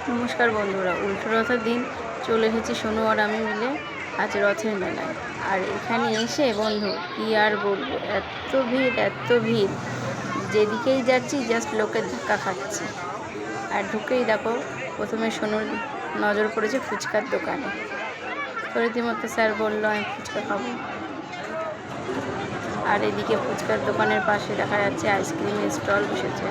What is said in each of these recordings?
নমস্কার বন্ধুরা, উল্টো রথের দিন চলে এসেছি সোনু আর আমি মিলে আজ রথের মেলায়। আর এখানে এসে বন্ধু কি আর বলবো, এত ভিড়, যেদিকেই যাচ্ছি জাস্ট লোকের ধাক্কা খাচ্ছি। আর ঢুকেই দেখো প্রথমে সোনুর নজর পড়েছে ফুচকার দোকানে। তো রীতিমতো স্যার বললো আমি ফুচকা খাবো। আর এদিকে ফুচকার দোকানের পাশে দেখা যাচ্ছে আইসক্রিমের স্টল বসেছে।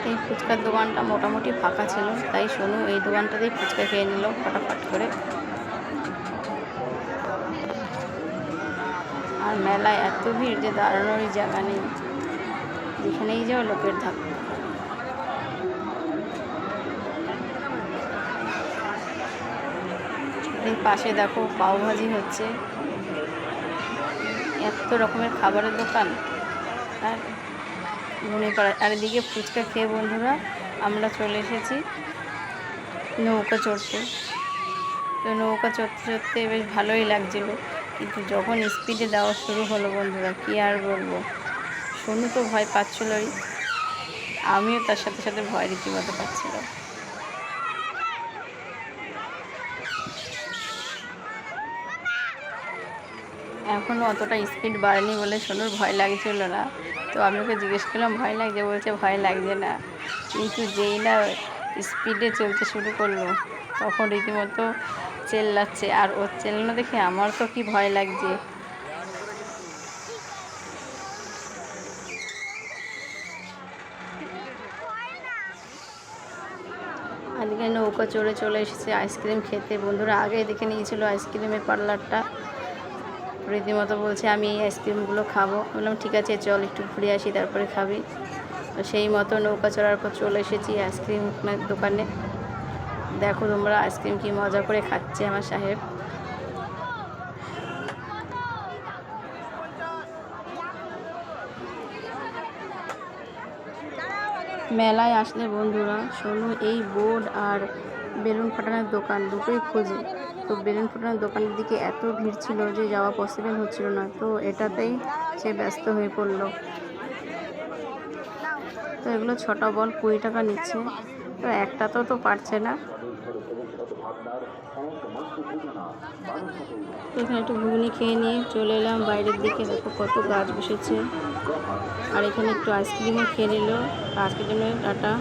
এই ফুচকার দোকানটা মোটামুটি ফাঁকা ছিল, তাই সোনু এই দোকানটাতেই ফুচকা খেয়ে নিল ফটাফট করে। আর মেলায় এত ভিড় যে দাঁড়ানোরই জায়গা নেই, যেখানেই যাও লোকের ধাক্কা। এই পাশে দেখো পাওভাজি হচ্ছে, এত রকমের খাবারের দোকান। আর মনে পড়ে, আর এদিকে ফুচকা খেয়ে বন্ধুরা আমরা চলে এসেছি নৌকা চড়তে। তো নৌকা চড়তে চড়তে বেশ ভালোই লাগছিলো, কিন্তু যখন স্পিডে দেওয়া শুরু হলো বন্ধুরা কী আর বলবো, সোনু তো ভয় পাচ্ছিলই, আমিও তার সাথে সাথে ভয় রীতিমতো পাচ্ছিলাম। এখনও অতটা স্পিড বাড়েনি বলে সোনুর ভয় লাগছিল না। তো আমি ওকে জিজ্ঞেস করলাম ভয় লাগছে, বলছে ভয় লাগছে না। কিন্তু যেই না স্পিডে চলতে শুরু করলো তখন রীতিমতো চেল্লাচ্ছে, আর ওর চেল্লানো দেখে আমার তো কি ভয় লাগছে। আজকে নৌকা চড়ে চলে এসেছে আইসক্রিম খেতে বন্ধুরা। আগে দেখে নিয়েছিল আইসক্রিমের পার্লারটা, রীতিমতো বলছে আমি এই আইসক্রিমগুলো খাবো। বললাম ঠিক আছে চল একটু ঘুরে আসি তারপরে খাবি। তো সেই মতো নৌকা চড়ার পর চলে এসেছি আইসক্রিম দোকানে। দেখো তোমরা আইসক্রিম কি মজা করে খাচ্ছে আমার সাহেব। মেলায় আসলে বন্ধুরা সোনু এই বোর্ড আর বেলুন ফাটানোর দোকান দুটোই খোঁজে। তো বেলুন ফাটানোর দোকানের দিকে এত ভিড় ছিল যে যাওয়া পসিবল হচ্ছিল না, তো এটাতেই সে ব্যস্ত হয়ে পড়লো। তো এগুলো 6টা বল 20 টাকা নিচ্ছে, তো একটাতেও তো পারছে না। তো এখানে একটু ঘুগনি খেয়ে নিয়ে চলে এলাম বাইরের দিকে। দেখো কত গাছ বসেছে, আর এখানে একটু আইসক্রিমও খেয়ে নিল। আজকের জন্য টাটা।